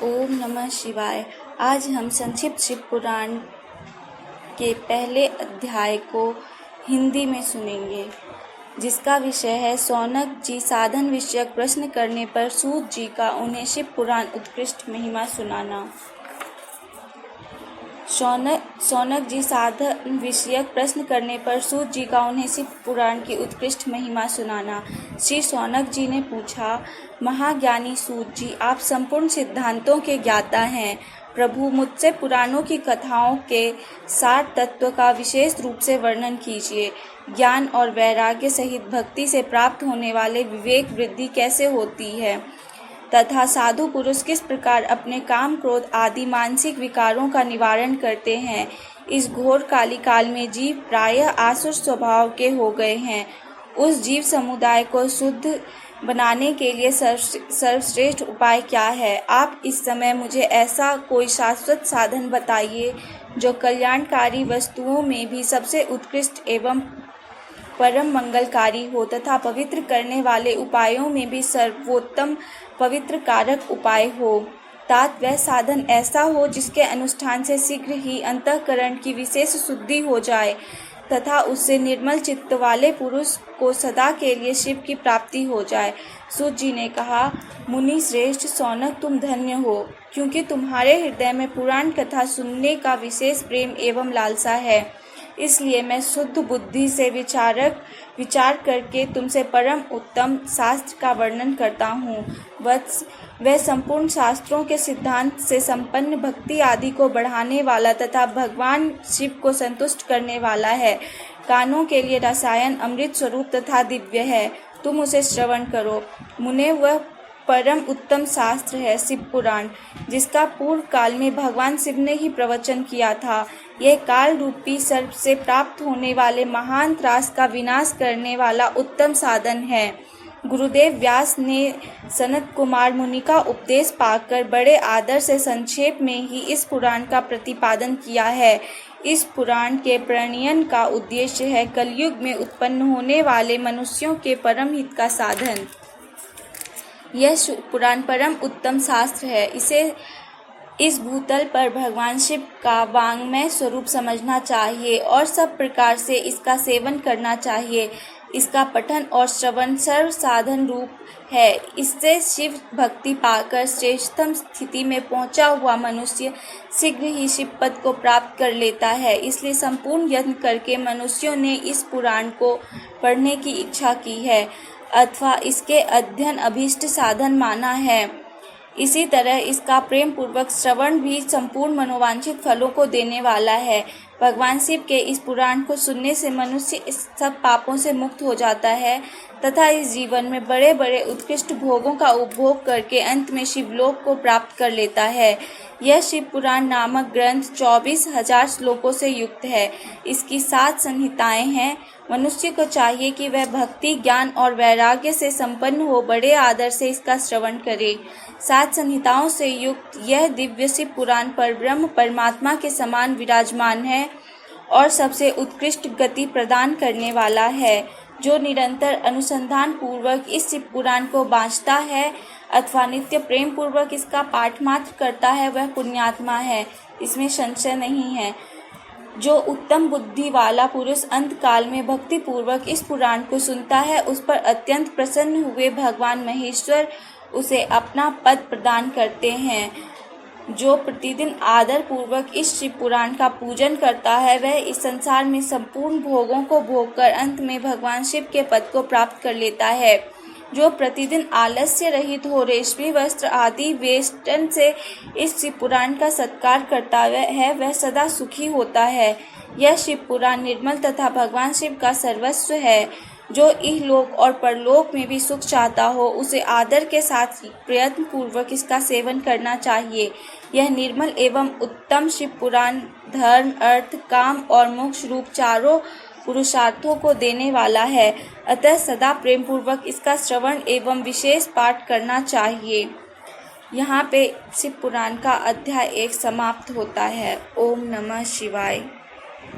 ओम नमः शिवाय। आज हम संक्षिप्त शिव पुराण के पहले अध्याय को हिंदी में सुनेंगे, जिसका विषय है शौनक जी साधन विषयक प्रश्न करने पर सूत जी का उन्हें शिव पुराण उत्कृष्ट महिमा सुनाना। शौनक जी साधन विषयक प्रश्न करने पर सूत जी का उन्हें शिव पुराण की उत्कृष्ट महिमा सुनाना। श्री शौनक जी ने पूछा, महाज्ञानी सूत जी, आप संपूर्ण सिद्धांतों के ज्ञाता हैं। प्रभु, मुझसे पुराणों की कथाओं के सार तत्व का विशेष रूप से वर्णन कीजिए। ज्ञान और वैराग्य सहित भक्ति से प्राप्त होने वाले विवेक वृद्धि कैसे होती है तथा साधु पुरुष किस प्रकार अपने काम क्रोध आदि मानसिक विकारों का निवारण करते हैं। इस घोर काली काल में जीव प्रायः आसुर स्वभाव के हो गए हैं। उस जीव समुदाय को शुद्ध बनाने के लिए सर्वश्रेष्ठ उपाय क्या है? आप इस समय मुझे ऐसा कोई शाश्वत साधन बताइए जो कल्याणकारी वस्तुओं में भी सबसे उत्कृष्ट एवं परम मंगलकारी हो तथा पवित्र करने वाले उपायों में भी सर्वोत्तम पवित्र कारक उपाय हो। तात वह साधन ऐसा हो जिसके अनुष्ठान से शीघ्र ही अंतःकरण की विशेष शुद्धि हो जाए तथा उससे निर्मल चित्त वाले पुरुष को सदा के लिए शिव की प्राप्ति हो जाए। सूत जी ने कहा, मुनि श्रेष्ठ शौनक, तुम धन्य हो, क्योंकि तुम्हारे हृदय में पुराण कथा सुनने का विशेष प्रेम एवं लालसा है। इसलिए मैं शुद्ध बुद्धि से विचार करके तुमसे परम उत्तम शास्त्र का वर्णन करता हूँ। वत्स, वह संपूर्ण शास्त्रों के सिद्धांत से संपन्न भक्ति आदि को बढ़ाने वाला तथा भगवान शिव को संतुष्ट करने वाला है। कानों के लिए रसायन अमृत स्वरूप तथा दिव्य है। तुम उसे श्रवण करो। मुने, वह परम उत्तम शास्त्र है शिव पुराण, जिसका पूर्व काल में भगवान शिव ने ही प्रवचन किया था। यह काल रूपी सर्प से प्राप्त होने वाले महान त्रास का विनाश करने वाला उत्तम साधन है। गुरुदेव व्यास ने सनत कुमार मुनि का उपदेश पाकर बड़े आदर से संक्षेप में ही इस पुराण का प्रतिपादन किया है। इस पुराण के प्रणयन का उद्देश्य है कलयुग में उत्पन्न होने वाले मनुष्यों के परम हित का साधन। यह पुराण परम उत्तम शास्त्र है। इसे इस भूतल पर भगवान शिव का वाङ्मय स्वरूप समझना चाहिए और सब प्रकार से इसका सेवन करना चाहिए। इसका पठन और श्रवण सर्व साधन रूप है। इससे शिव भक्ति पाकर श्रेष्ठतम स्थिति में पहुंचा हुआ मनुष्य शीघ्र ही शिव पद को प्राप्त कर लेता है। इसलिए संपूर्ण यत्न करके मनुष्यों ने इस पुराण को पढ़ने की इच्छा की है अथवा इसके अध्ययन अभीष्ट साधन माना है। इसी तरह इसका प्रेम पूर्वक श्रवण भी संपूर्ण मनोवांछित फलों को देने वाला है। भगवान शिव के इस पुराण को सुनने से मनुष्य इस सब पापों से मुक्त हो जाता है तथा इस जीवन में बड़े बड़े उत्कृष्ट भोगों का उपभोग करके अंत में शिवलोक को प्राप्त कर लेता है। यह शिव पुराण नामक ग्रंथ 24,000 श्लोकों से युक्त है। इसकी 7 संहिताएं हैं। मनुष्य को चाहिए कि वह भक्ति, ज्ञान और वैराग्य से संपन्न हो बड़े आदर से इसका श्रवण करे। 7 संहिताओं से युक्त यह दिव्य शिव पुराण पर ब्रह्म परमात्मा के समान विराजमान है और सबसे उत्कृष्ट गति प्रदान करने वाला है। जो निरंतर अनुसंधान पूर्वक इस शिव पुराण को बाँचता है अथवा नित्य प्रेम पूर्वक इसका पाठ मात्र करता है, वह पुण्यात्मा है, इसमें संशय नहीं है। जो उत्तम बुद्धि वाला पुरुष अंत काल में भक्ति पूर्वक इस पुराण को सुनता है, उस पर अत्यंत प्रसन्न हुए भगवान महेश्वर उसे अपना पद प्रदान करते हैं। जो प्रतिदिन आदर पूर्वक इस शिव पुराण का पूजन करता है, वह इस संसार में संपूर्ण भोगों को भोगकर अंत में भगवान शिव के पद को प्राप्त कर लेता है। जो प्रतिदिन आलस्य रहित हो रेशमी वस्त्र आदि वेष्टन से इस शिव पुराण का सत्कार करता है, वह सदा सुखी होता है। यह शिव पुराण निर्मल तथा भगवान शिव का सर्वस्व है। जो इहलोक और परलोक में भी सुख चाहता हो, उसे आदर के साथ प्रयत्न पूर्वक इसका सेवन करना चाहिए। यह निर्मल एवं उत्तम शिव पुराण धर्म, अर्थ, काम और मोक्ष रूप चारों पुरुषार्थों को देने वाला है। अतः सदा प्रेम पूर्वक इसका श्रवण एवं विशेष पाठ करना चाहिए। यहाँ पे शिव पुराण का अध्याय 1 समाप्त होता है। ओम नमः शिवाय।